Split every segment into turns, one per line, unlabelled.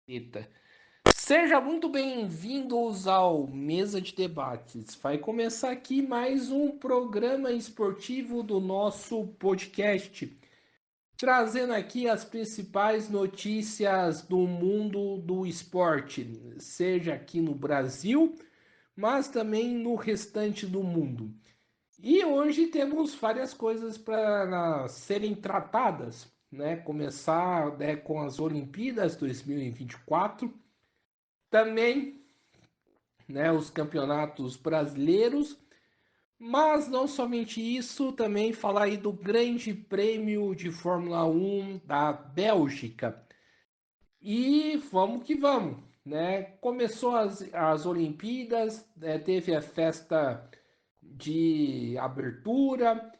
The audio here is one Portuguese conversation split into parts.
Eita. Seja muito bem-vindos ao Mesa de Debates. Vai começar aqui mais um programa esportivo do nosso podcast, trazendo aqui as principais notícias do mundo do esporte, seja aqui no Brasil, mas também no restante do mundo. E hoje temos várias coisas para serem tratadas, né? Começar, né, com as Olimpíadas 2024. Também, né, os campeonatos brasileiros, mas não somente isso, também falar aí do Grande Prêmio de Fórmula 1 da Bélgica. E vamos que vamos, né? Começou as Olimpíadas, teve a festa de abertura.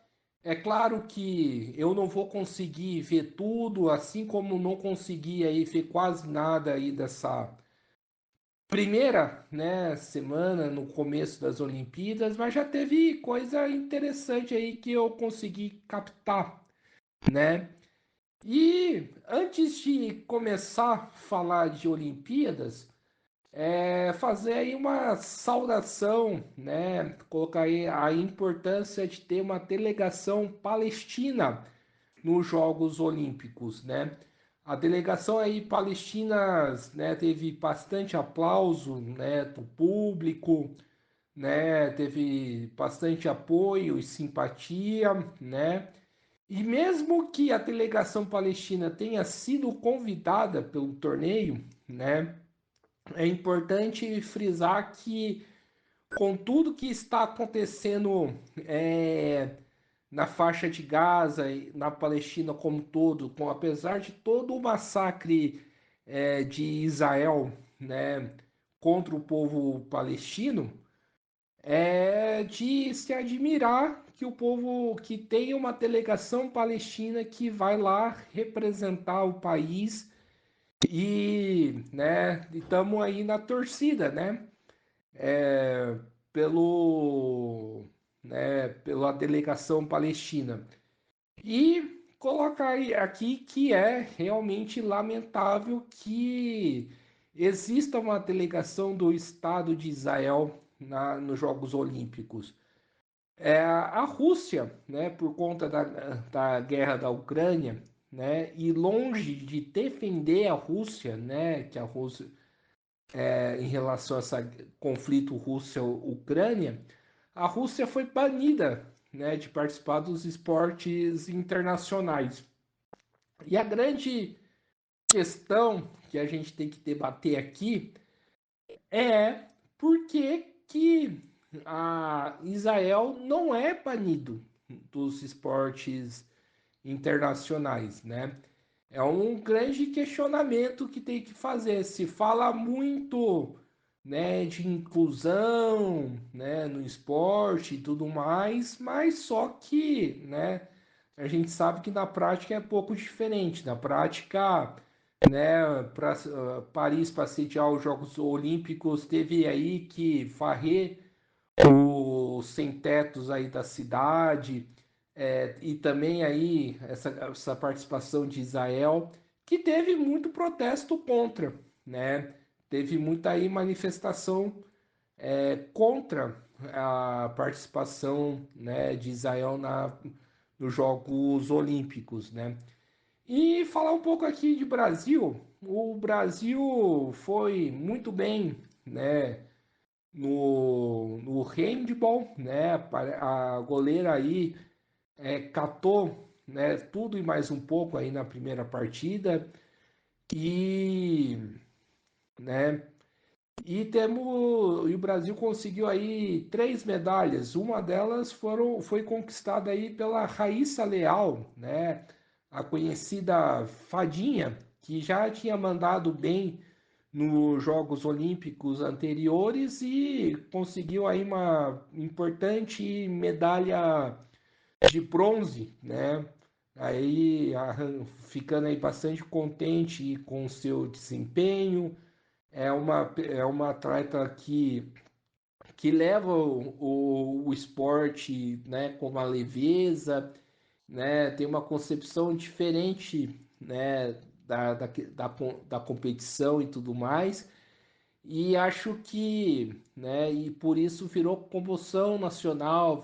É claro que eu não vou conseguir ver tudo, assim como não consegui aí ver quase nada aí dessa primeira, né, semana no começo das Olimpíadas, mas já teve coisa interessante aí que eu consegui captar, né? E antes de começar a falar de Olimpíadas, fazer aí uma saudação, né? Colocar aí a importância de ter uma delegação palestina nos Jogos Olímpicos, né? A delegação aí palestina, né, teve bastante aplauso, né, do público, né, teve bastante apoio e simpatia, né? E mesmo que a delegação palestina tenha sido convidada pelo torneio, né, é importante frisar que com tudo que está acontecendo na faixa de Gaza e na Palestina como um todo, apesar de todo o massacre de Israel, né, contra o povo palestino, é de se admirar que o povo que tem uma delegação palestina que vai lá representar o país e, né, estamos aí na torcida, né, pelo, pela delegação palestina. E colocar aqui que é realmente lamentável que exista uma delegação do Estado de Israel nos Jogos Olímpicos. A Rússia, né, por conta da guerra da Ucrânia, né, e longe de defender a Rússia, né, que a Rússia, em relação a esse conflito Rússia-Ucrânia, a Rússia foi banida, né, de participar dos esportes internacionais. E a grande questão que a gente tem que debater aqui é por que a Israel não é banido dos esportes internacionais, né? É um grande questionamento que tem que fazer. Se fala muito, né, de inclusão, né, no esporte e tudo mais, mas só que, né, a gente sabe que na prática é pouco diferente. Na prática, né, para Paris para sediar os Jogos Olímpicos teve aí que varrer os sem-tetos aí da cidade, e também aí essa participação de Israel, que teve muito protesto contra, né? Teve muita aí manifestação contra a participação, né, de Israel nos Jogos Olímpicos, né? E falar um pouco aqui de Brasil. O Brasil foi muito bem, né, no handball, né? A goleira aí catou, né, tudo e mais um pouco aí na primeira partida e, né, e o Brasil conseguiu aí 3 medalhas. Uma delas foi conquistada aí pela Raíssa Leal, né, a conhecida Fadinha, que já tinha mandado bem nos Jogos Olímpicos anteriores e conseguiu aí uma importante medalha de bronze, né? Aí ficando aí bastante contente com o seu desempenho. É uma atleta que leva o esporte, né, com uma leveza, né? Tem uma concepção diferente, né, da competição e tudo mais. E acho que, né, e por isso virou comoção nacional,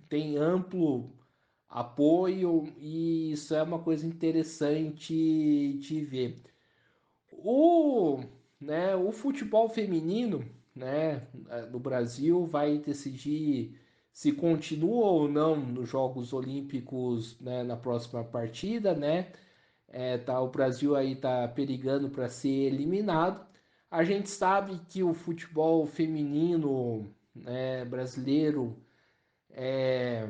tem amplo apoio e isso é uma coisa interessante de ver. O, o futebol feminino, né, no Brasil vai decidir se continua ou não nos Jogos Olímpicos, né, na próxima partida, né? O Brasil aí tá perigando para ser eliminado. A gente sabe que o futebol feminino, né, brasileiro é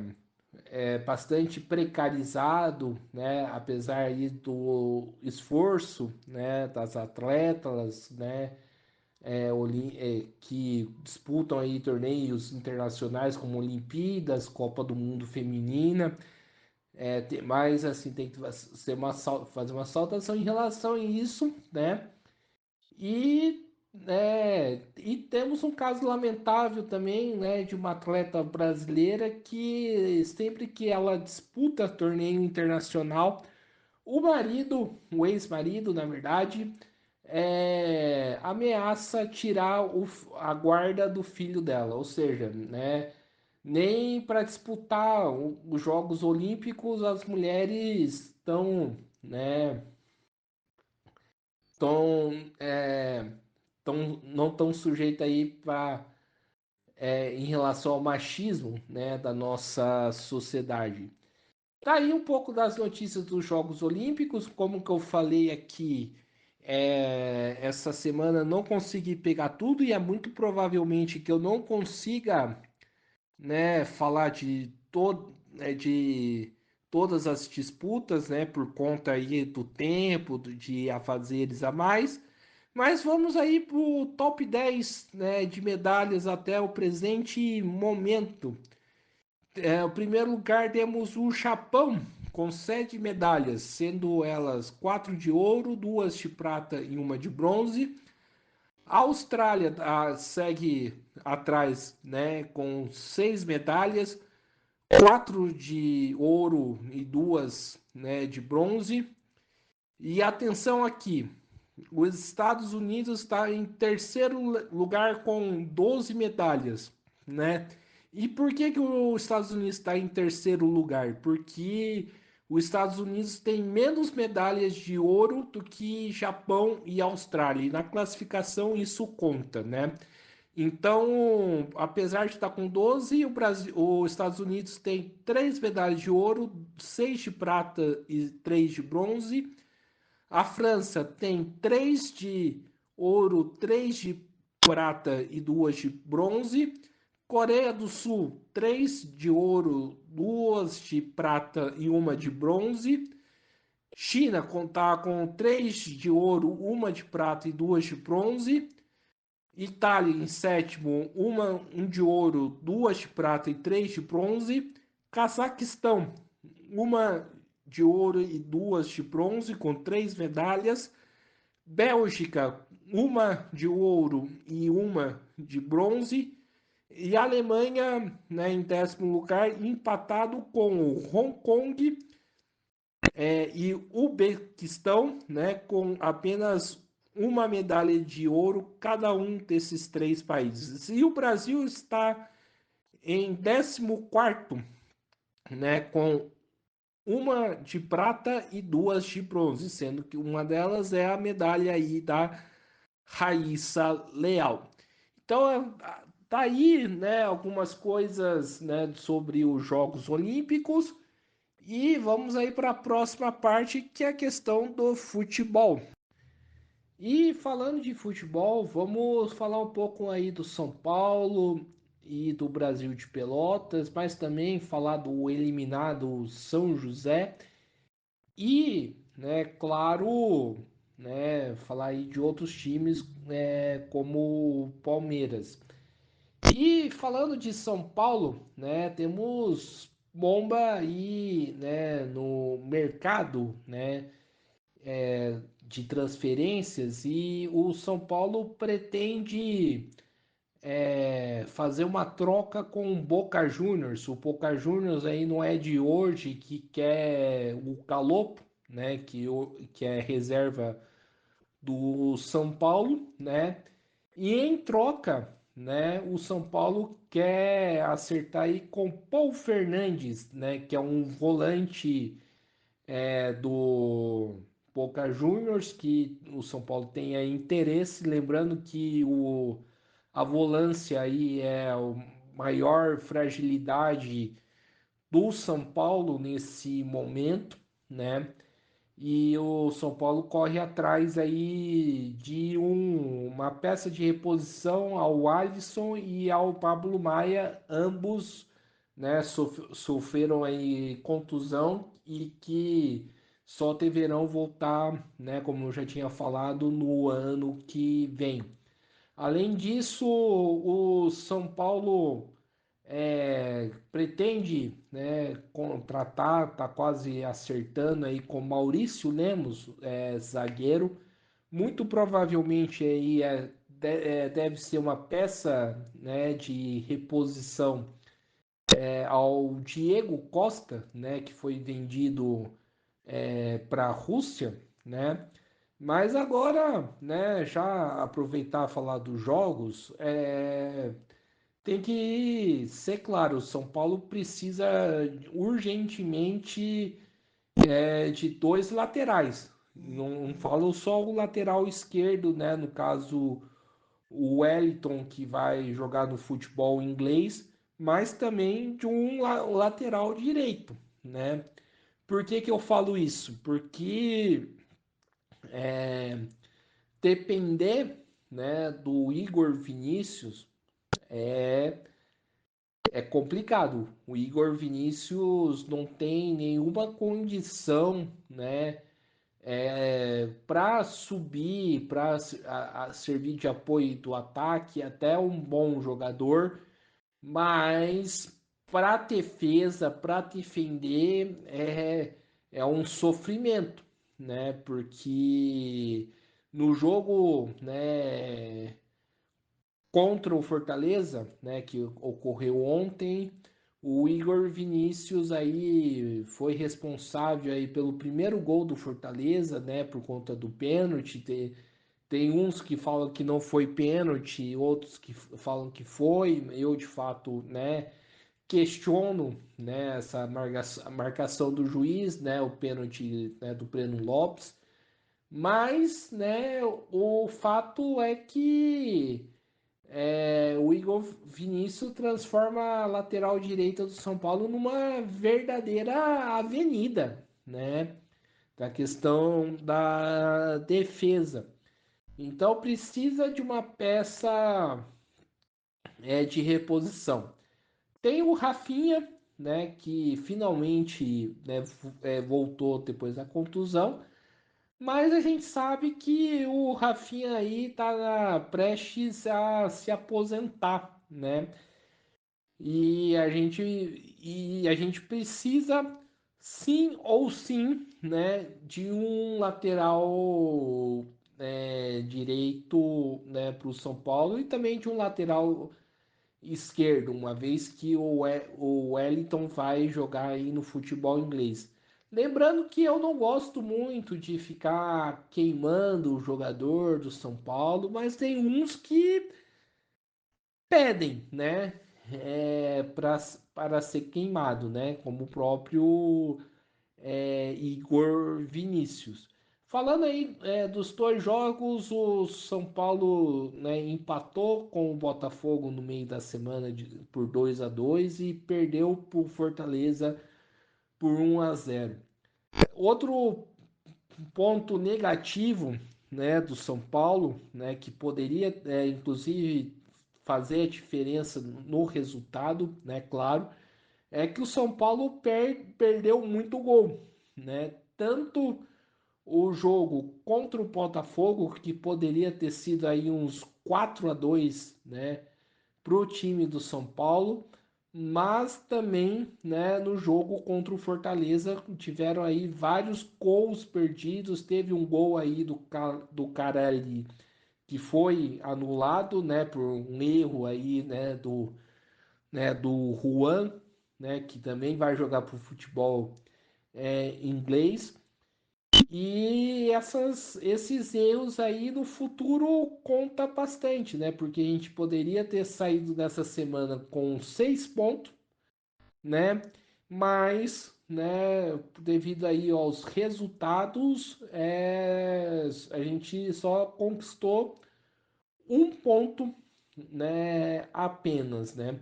bastante precarizado, né, apesar aí do esforço, né, das atletas, né, que disputam aí torneios internacionais como Olimpíadas, Copa do Mundo Feminina. Mas assim tem que fazer uma saltação em relação a isso, né? E temos um caso lamentável também, né, de uma atleta brasileira que sempre que ela disputa torneio internacional, o ex-marido, na verdade, ameaça tirar a guarda do filho dela, ou seja, né, nem para disputar os Jogos Olímpicos as mulheres tão, é, não tão sujeitas aí em relação ao machismo, né, da nossa sociedade. Tá aí um pouco das notícias dos Jogos Olímpicos, como que eu falei aqui, essa semana não consegui pegar tudo e é muito provavelmente que eu não consiga, né, falar de todas as disputas, né, por conta aí do tempo, de afazeres a mais. Mas vamos aí para o top 10, né, de medalhas até o presente momento. O primeiro lugar temos o Japão, com 7 medalhas, sendo elas 4 de ouro, 2 de prata e 1 de bronze. A Austrália segue atrás, né, com 6 medalhas, 4 de ouro e 2, né, de bronze. E atenção aqui, os Estados Unidos está em terceiro lugar com 12 medalhas, né? E por que que os Estados Unidos está em terceiro lugar? Porque os Estados Unidos tem menos medalhas de ouro do que Japão e Austrália. E na classificação isso conta, né? Então, apesar de estar com 12, os Estados Unidos tem 3 medalhas de ouro, 6 de prata e 3 de bronze. A França tem 3 de ouro, 3 de prata e 2 de bronze. Coreia do Sul, 3 de ouro, 2 de prata e 1 de bronze. China está com 3 de ouro, 1 de prata e 2 de bronze. Itália em sétimo, 1 de ouro, 2 de prata e 3 de bronze. Cazaquistão, 1 de ouro e 2 de bronze, com 3 medalhas. Bélgica, 1 de ouro e 1 de bronze. E a Alemanha, né, em décimo lugar, empatado com o Hong Kong e o Uzbequistão, né, com apenas 1 medalha de ouro cada um desses 3 países. E o Brasil está em 14º, né, com 1 de prata e 2 de bronze, sendo que uma delas é a medalha aí da Raíssa Leal. Então, tá aí, né, algumas coisas, né, sobre os Jogos Olímpicos. E vamos aí para a próxima parte, que é a questão do futebol. E falando de futebol, vamos falar um pouco aí do São Paulo e do Brasil de Pelotas, mas também falar do eliminado São José e, né, claro, né, falar aí de outros times, como o Palmeiras. E falando de São Paulo, né, temos bomba aí, né, no mercado, né, de transferências e o São Paulo pretende fazer uma troca com o Boca Juniors. O Boca Juniors aí não é de hoje que quer o Galopo, né, que é reserva do São Paulo, né? E em troca, né, o São Paulo quer acertar aí com Paul Fernandes, né, que é um volante do Boca Juniors, que o São Paulo tem aí interesse, lembrando que a volância aí é a maior fragilidade do São Paulo nesse momento, né? E o São Paulo corre atrás aí de uma peça de reposição ao Alisson e ao Pablo Maia, ambos, né, sofreram aí contusão e que só deverão voltar, né, como eu já tinha falado, no ano que vem. Além disso, o São Paulo pretende, né, contratar, está quase acertando aí com Maurício Lemos, zagueiro. Muito provavelmente aí deve ser uma peça, né, de reposição ao Diego Costa, né, que foi vendido para a Rússia, né? Mas agora, né, já aproveitar e falar dos jogos, tem que ser claro, o São Paulo precisa urgentemente de dois laterais. Não falo só o lateral esquerdo, né? No caso, o Wellington, que vai jogar no futebol inglês, mas também de um lateral direito, né? Por que que eu falo isso? Porque depender, né, do Igor Vinícius é complicado. O Igor Vinícius não tem nenhuma condição, né, para subir, para servir de apoio do ataque, até um bom jogador, mas para defesa, para defender, é um sofrimento, né? Porque no jogo, né, contra o Fortaleza, né, que ocorreu ontem, o Igor Vinícius aí foi responsável aí pelo primeiro gol do Fortaleza, né, por conta do pênalti. Tem uns que falam que não foi pênalti, outros que falam que foi. Eu de fato, né, questiono, né, essa marcação do juiz, né, o pênalti, né, do Breno Lopes. Mas, né, o fato é que o Igor Vinícius transforma a lateral direita do São Paulo numa verdadeira avenida, né? Da questão da defesa. Então precisa de uma peça de reposição. Tem o Rafinha, né? Que finalmente, né, voltou depois da contusão. Mas a gente sabe que o Rafinha aí tá prestes a se aposentar, né? E a gente precisa sim ou sim, né, de um lateral direito, né, para o São Paulo e também de um lateral esquerdo, uma vez que o Wellington vai jogar aí no futebol inglês. Lembrando que eu não gosto muito de ficar queimando o jogador do São Paulo, mas tem uns que pedem, né, para ser queimado, né, como o próprio Igor Vinícius. Falando aí dos dois jogos, o São Paulo, né, empatou com o Botafogo no meio da semana por 2-2 e perdeu para o Fortaleza por 1-0. Outro ponto negativo, né, do São Paulo, né, que poderia inclusive fazer a diferença no resultado, né, claro, é que o São Paulo perdeu muito gol, né? Tanto o jogo contra o Botafogo, que poderia ter sido aí uns 4-2, né, para o time do São Paulo, mas também, né, no jogo contra o Fortaleza tiveram aí vários gols perdidos. Teve um gol aí do cara ali que foi anulado, né, por um erro aí, né, do Juan, né, que também vai jogar para o futebol inglês. E esses erros aí no futuro conta bastante, né? Porque a gente poderia ter saído dessa semana com 6 pontos, né? Mas, né, devido aí aos resultados, a gente só conquistou 1 ponto, né, apenas, né?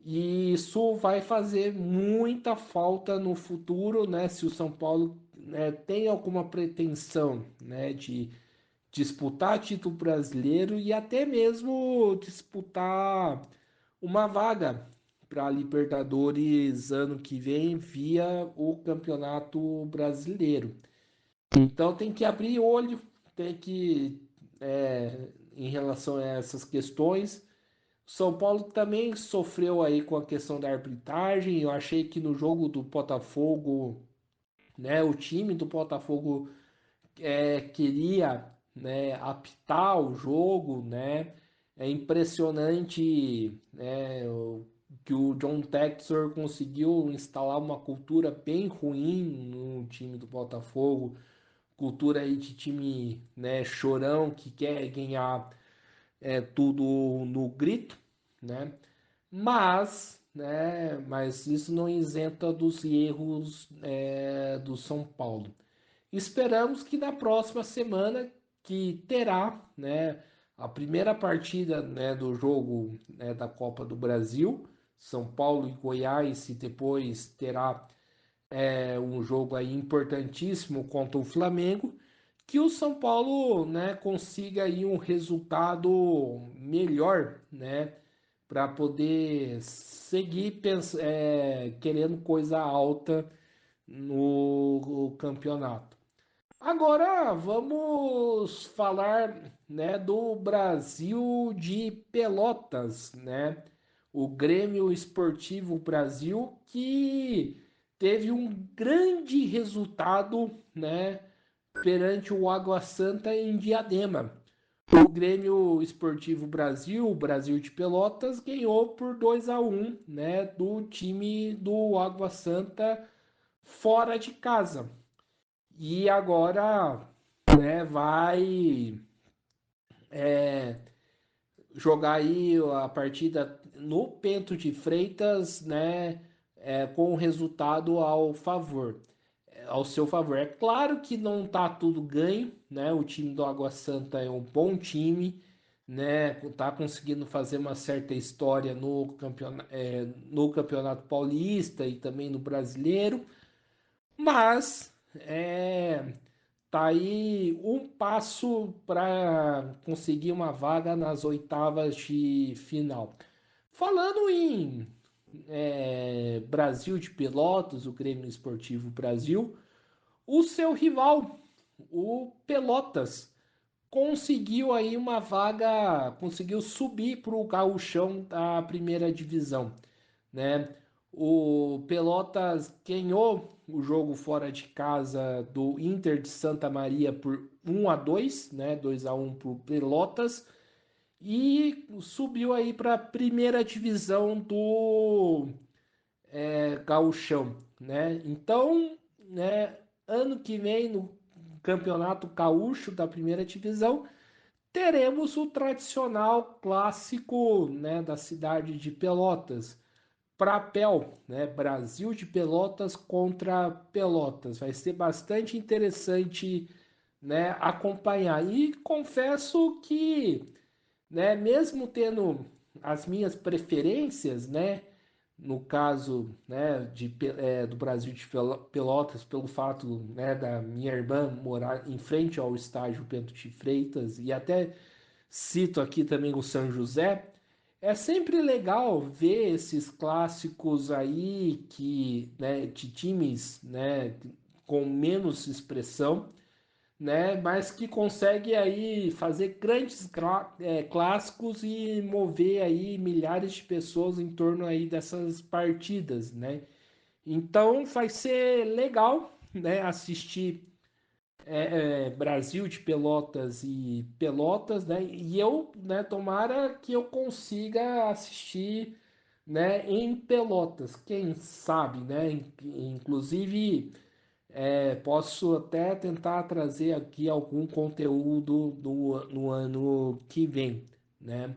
E isso vai fazer muita falta no futuro, né? Se o São Paulo, né, tem alguma pretensão, né, de disputar título brasileiro e até mesmo disputar uma vaga para a Libertadores ano que vem via o Campeonato Brasileiro. Então tem que abrir olho, tem que, em relação a essas questões. São Paulo também sofreu aí com a questão da arbitragem. Eu achei que no jogo do Botafogo, né, o time do Botafogo queria, né, apitar o jogo, né? É impressionante, né, que o John Textor conseguiu instalar uma cultura bem ruim no time do Botafogo, cultura aí de time, né, chorão que quer ganhar tudo no grito, né? Mas isso não isenta dos erros do São Paulo. Esperamos que na próxima semana, que terá, né, a primeira partida, né, do jogo, né, da Copa do Brasil, São Paulo e Goiás, e depois terá um jogo aí importantíssimo contra o Flamengo, que o São Paulo, né, consiga aí um resultado melhor, né, para poder seguir querendo coisa alta no campeonato. Agora vamos falar, né, do Brasil de Pelotas, né? O Grêmio Esportivo Brasil que teve um grande resultado, né, perante o Água Santa em Diadema. O Grêmio Esportivo Brasil, o Brasil de Pelotas, ganhou por 2-1, né, do time do Água Santa fora de casa. E agora, né, vai jogar aí a partida no Bento de Freitas, né, com o resultado ao seu favor. É claro que não tá tudo ganho, né? O time do Água Santa é um bom time, né? Tá conseguindo fazer uma certa história no campeonato paulista e também no brasileiro, mas tá aí um passo para conseguir uma vaga nas oitavas de final. Falando em Brasil de Pelotas, o Grêmio Esportivo Brasil, o seu rival, o Pelotas, conseguiu aí uma vaga, conseguiu subir para o gauchão da primeira divisão, né? O Pelotas ganhou o jogo fora de casa do Inter de Santa Maria por 1-2, né? 2-1 para o Pelotas e subiu aí para a primeira divisão do gauchão, né? Então, né, ano que vem no Campeonato Gaúcho da primeira divisão teremos o tradicional clássico, né, da cidade de Pelotas, Prapel, né, Brasil de Pelotas contra Pelotas. Vai ser bastante interessante, né, acompanhar. E confesso que, né, mesmo tendo as minhas preferências, né, no caso, né, do Brasil de Pelotas, pelo fato, né, da minha irmã morar em frente ao estádio Bento de Freitas, e até cito aqui também o São José, é sempre legal ver esses clássicos aí né, de times, né, com menos expressão, né, mas que consegue aí fazer grandes clássicos e mover aí milhares de pessoas em torno aí dessas partidas, né? Então vai ser legal, né, assistir Brasil de Pelotas e Pelotas, né? E eu, né, tomara que eu consiga assistir, né, em Pelotas, quem sabe, né? Inclusive Posso até tentar trazer aqui algum conteúdo no ano que vem, né?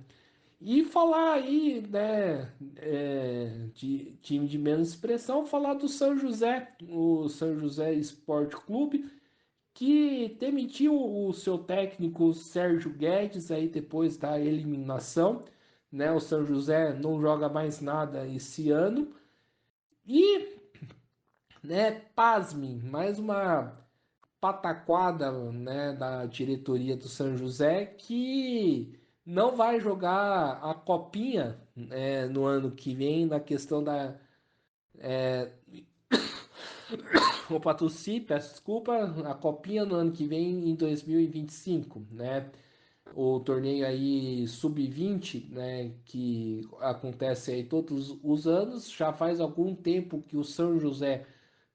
E falar aí, né, de time de menos expressão, falar do São José, o São José Esporte Clube, que demitiu o seu técnico Sérgio Guedes aí depois da eliminação, né? O São José não joga mais nada esse ano e, né, pasmem, mais uma pataquada, né, da diretoria do São José que não vai jogar a copinha, no ano que vem na questão da Opa, tossi, peço desculpa, a copinha no ano que vem em 2025, né? O torneio aí sub-20, né, que acontece aí todos os anos, já faz algum tempo que o São José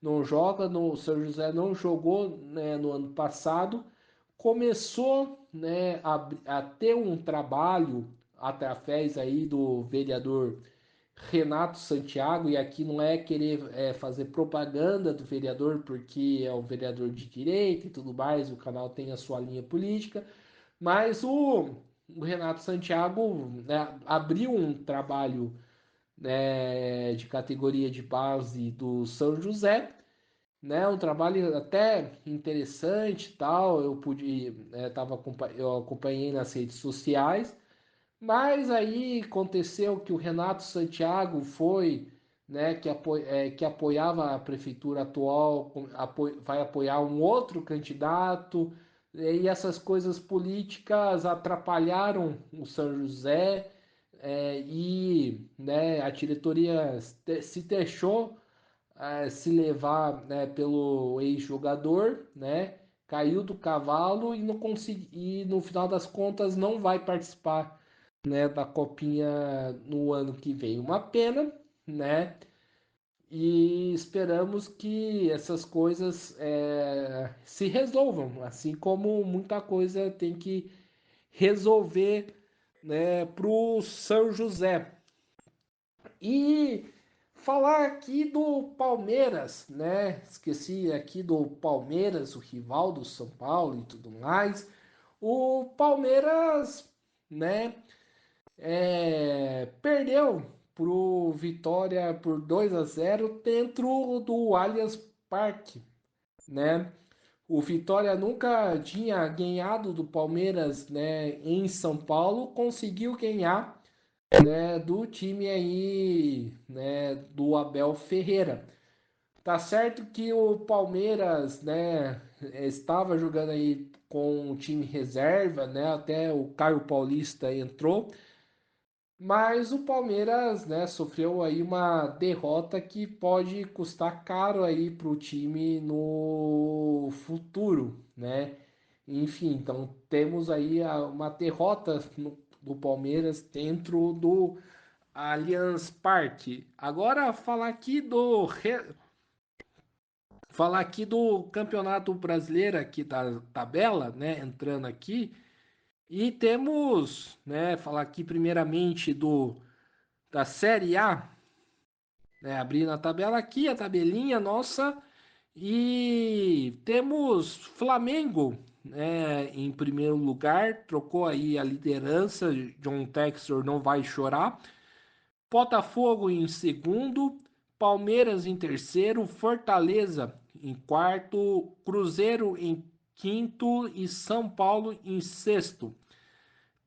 não joga, o São José não jogou, né, no ano passado, começou, né, a ter um trabalho através aí do vereador Renato Santiago, e aqui não é querer fazer propaganda do vereador, porque é um vereador de direita e tudo mais, o canal tem a sua linha política, mas o Renato Santiago, né, abriu um trabalho, né, de categoria de base do São José, né, um trabalho até interessante, tal. Eu pude, eu acompanhei nas redes sociais, mas aí aconteceu que o Renato Santiago foi, né, que apoiava a prefeitura atual, vai apoiar um outro candidato, e essas coisas políticas atrapalharam o São José, e, né, a diretoria se deixou se levar, né, pelo ex-jogador, né, caiu do cavalo e não consegui, e no final das contas não vai participar, né, da copinha no ano que vem. Uma pena, né? E esperamos que essas coisas se resolvam, assim como muita coisa tem que resolver, né, para o São José. E falar aqui do Palmeiras, né? Esqueci aqui do Palmeiras, o rival do São Paulo e tudo mais. O Palmeiras, né, perdeu pro Vitória por 2-0 dentro do Allianz Parque, né? O Vitória nunca tinha ganhado do Palmeiras, né, em São Paulo, conseguiu ganhar, né, do time aí, né, do Abel Ferreira. Tá certo que o Palmeiras, né, estava jogando aí com o time reserva, né, até o Caio Paulista entrou, mas o Palmeiras, né, sofreu aí uma derrota que pode custar caro aí para o time no futuro, né? Enfim, então temos aí uma derrota do Palmeiras dentro do Allianz Parque. Agora falar aqui do Campeonato Brasileiro aqui da tabela, né? Entrando aqui e temos, né? Falar aqui primeiramente do da Série A, né? Abrindo a tabela aqui, a tabelinha nossa, e temos Flamengo, né, em primeiro lugar, trocou aí a liderança. John Textor não vai chorar. Botafogo em segundo, Palmeiras em terceiro, Fortaleza em quarto, Cruzeiro em quinto e São Paulo em sexto.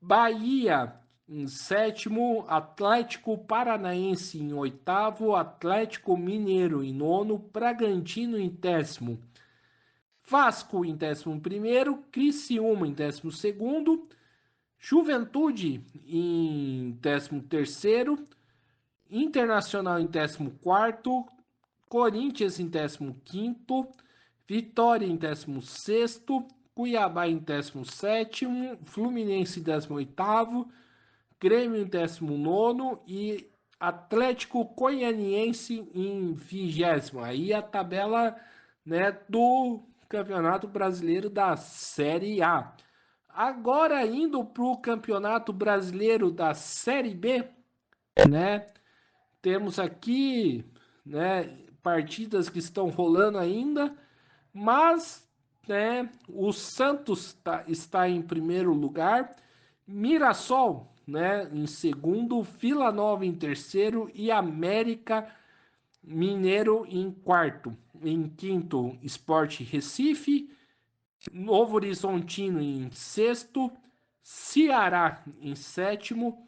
Bahia em sétimo, Atlético Paranaense em oitavo, Atlético Mineiro em nono, Bragantino em décimo, Vasco em décimo primeiro, Criciúma em décimo segundo, Juventude em décimo terceiro, Internacional em 14º, Corinthians em 15º, Vitória em 16º, Cuiabá em 17º, Fluminense em 18º, Grêmio em 19º e Atlético Goianiense em 20º. Aí a tabela, né, do Campeonato Brasileiro da Série A. Agora indo para o Campeonato Brasileiro da Série B, né? Temos aqui, né, partidas que estão rolando ainda. Mas, né, o Santos está em primeiro lugar, Mirassol, né, em segundo, Vila Nova em terceiro e América Mineiro em quarto. Em quinto, Sport Recife, Novo Horizontino em sexto, Ceará em sétimo,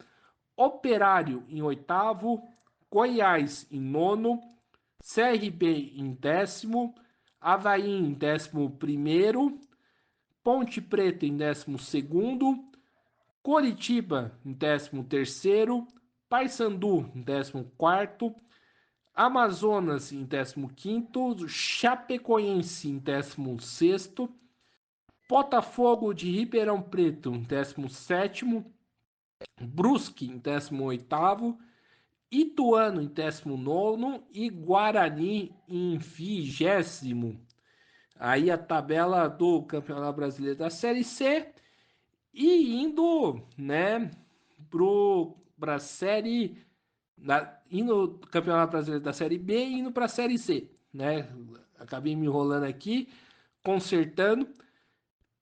Operário em oitavo, Goiás em nono, CRB em décimo, Avaí em décimo primeiro, Ponte Preta em décimo segundo, Coritiba em décimo terceiro, Paysandu em décimo quarto, Amazonas em décimo quinto, Chapecoense em décimo sexto, Botafogo de Ribeirão Preto em décimo sétimo, Brusque em décimo oitavo, Ituano em 19º e Guarani em 20º. Aí a tabela do Campeonato Brasileiro da Série C e indo, né, para a série indo do Campeonato Brasileiro da Série B e indo para a Série C, né? Acabei me enrolando aqui, consertando.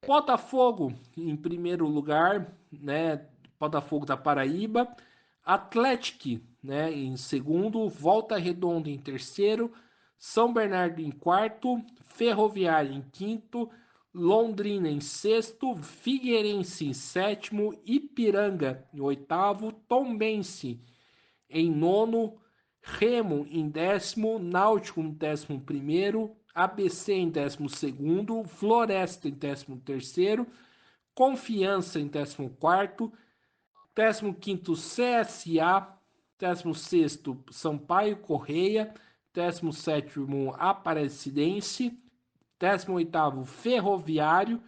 Botafogo em primeiro lugar, né? Botafogo da Paraíba. Atlético, né? Em segundo. Volta Redonda em terceiro. São Bernardo em quarto. Ferroviária em quinto. Londrina em sexto. Figueirense em sétimo. Ipiranga em oitavo. Tombense em nono. Remo em décimo. Náutico em décimo primeiro. ABC em 12º, Floresta em 13º, Confiança em 14º, 15º CSA, 16º Sampaio Correia, 17º Aparecidense, 18º Ferroviário,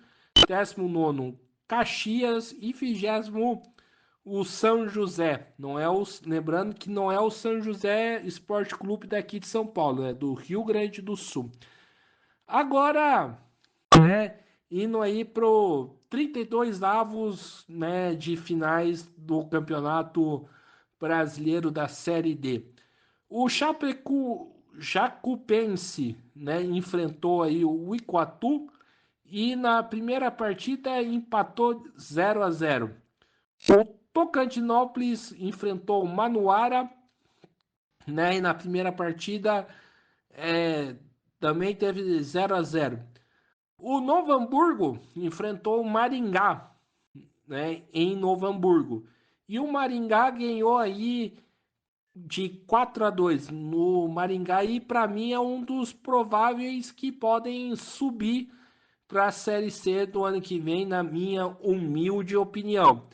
19º Caxias e 20º o São José. Não é lembrando que não é o São José Esporte Clube daqui de São Paulo, é do Rio Grande do Sul. Agora, né, indo aí pro 32 avos, né, de finais do Campeonato Brasileiro da Série D. O Jacupense, né, enfrentou aí o Iguatu e na primeira partida empatou 0-0. O Tocantinópolis enfrentou o Manuara, né, e na primeira partida também teve 0-0. O Novo Hamburgo enfrentou o Maringá, né, em Novo Hamburgo. E o Maringá ganhou aí de 4-2 no Maringá e para mim é um dos prováveis que podem subir para a Série C do ano que vem, na minha humilde opinião.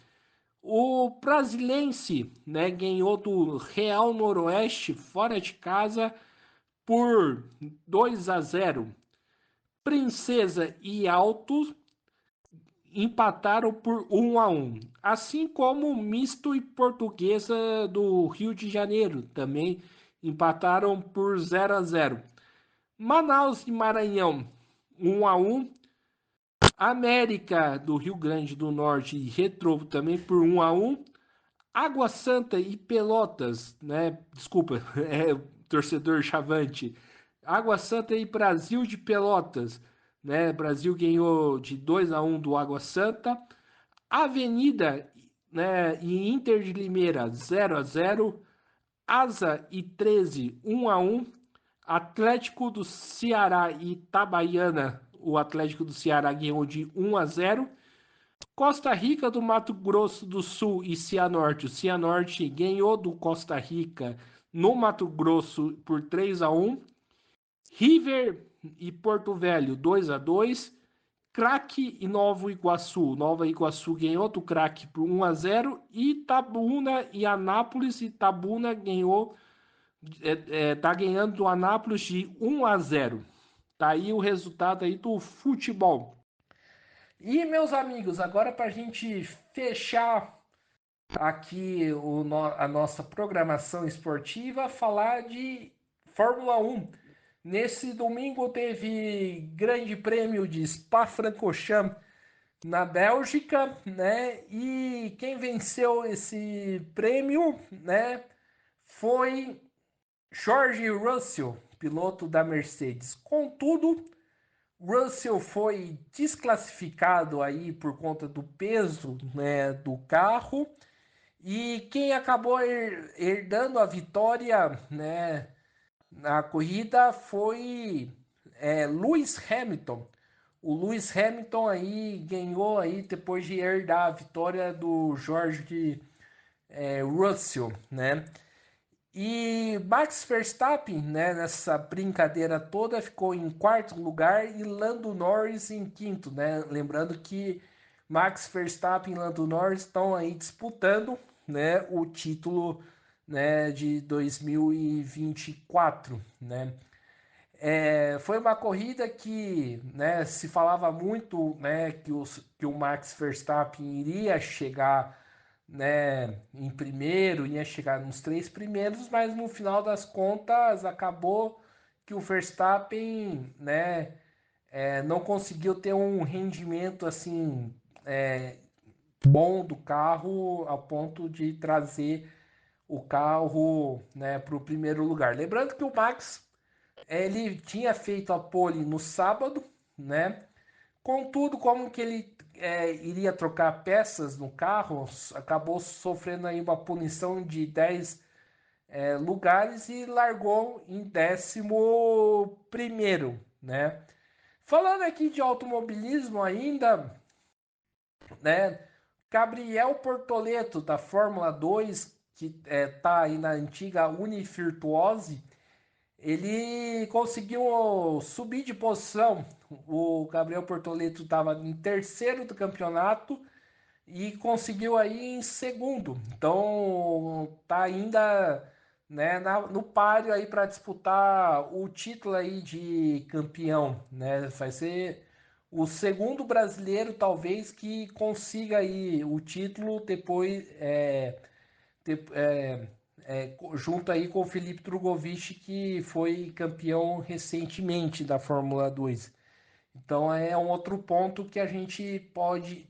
O Brasilense, né, ganhou do Real Noroeste fora de casa por 2-0. Princesa e Alto empataram por 1-1, assim como Misto e Portuguesa do Rio de Janeiro também empataram por 0-0. Manaus e Maranhão 1-1. América do Rio Grande do Norte e Retro também por 1-1. Água Santa e Pelotas, né? Desculpa, é torcedor chavante. Água Santa e Brasil de Pelotas, né? Brasil ganhou de 2-1 do Água Santa. Avenida, né, e Inter de Limeira 0-0. Asa e 13 1-1. Atlético do Ceará e Itabaiana, o Atlético do Ceará ganhou de 1-0. Costa Rica do Mato Grosso do Sul e Cianorte. O Cianorte ganhou do Costa Rica no Mato Grosso por 3-1. River e Porto Velho 2-2. Craque e Nova Iguaçu. Nova Iguaçu ganhou do Craque por 1-0. E Itabuna e Anápolis. Itabuna ganhou, tá ganhando do Anápolis de 1-0. Tá aí o resultado aí do futebol. E, meus amigos, agora para a gente fechar aqui a nossa programação esportiva, falar de Fórmula 1. Nesse domingo teve Grande Prêmio de Spa-Francorchamps na Bélgica, né? E quem venceu esse prêmio, né, foi George Russell, piloto da Mercedes. Contudo, Russell foi desclassificado aí por conta do peso, né, do carro. E quem acabou herdando a vitória, né, na corrida foi Lewis Hamilton. O Lewis Hamilton aí ganhou aí depois de herdar a vitória do George Russell, né? E Max Verstappen, né, nessa brincadeira toda, ficou em quarto lugar e Lando Norris em quinto, né? Lembrando que Max Verstappen e Lando Norris estão aí disputando, né, o título, né, de 2024, né? Foi uma corrida que, né, se falava muito, né, que o Max Verstappen iria chegar, né, em primeiro, ia chegar nos três primeiros, mas no final das contas acabou que o Verstappen, né, não conseguiu ter um rendimento assim bom do carro ao ponto de trazer o carro, né, para o primeiro lugar. Lembrando que o Max ele tinha feito a pole no sábado, né? Contudo, como que ele iria trocar peças no carro, acabou sofrendo aí uma punição de 10 lugares e largou em 11º, né? Falando aqui de automobilismo ainda, né? Gabriel Portoleto, da Fórmula 2, que tá aí na antiga Unifirtuose, ele conseguiu subir de posição. O Gabriel Portoleto estava em terceiro do campeonato e conseguiu aí em segundo. Então tá ainda, né, no páreo aí para disputar o título aí de campeão, né? Vai ser o segundo brasileiro talvez que consiga aí o título depois junto aí com o Felipe Drogovic, que foi campeão recentemente da Fórmula 2. Então é um outro ponto que a gente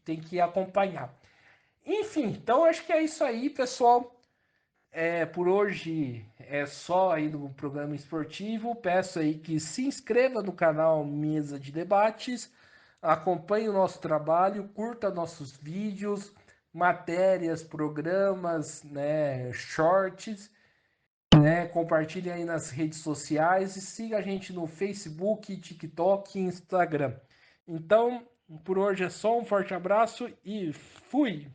tem que acompanhar. Enfim, então acho que é isso aí, pessoal. Por hoje é só aí no programa esportivo. Peço aí que se inscreva no canal Mesa de Debates, acompanhe o nosso trabalho, curta nossos vídeos, matérias, programas, né, shorts, né? Compartilhe aí nas redes sociais e siga a gente no Facebook, TikTok e Instagram. Então, por hoje é só um forte abraço e fui!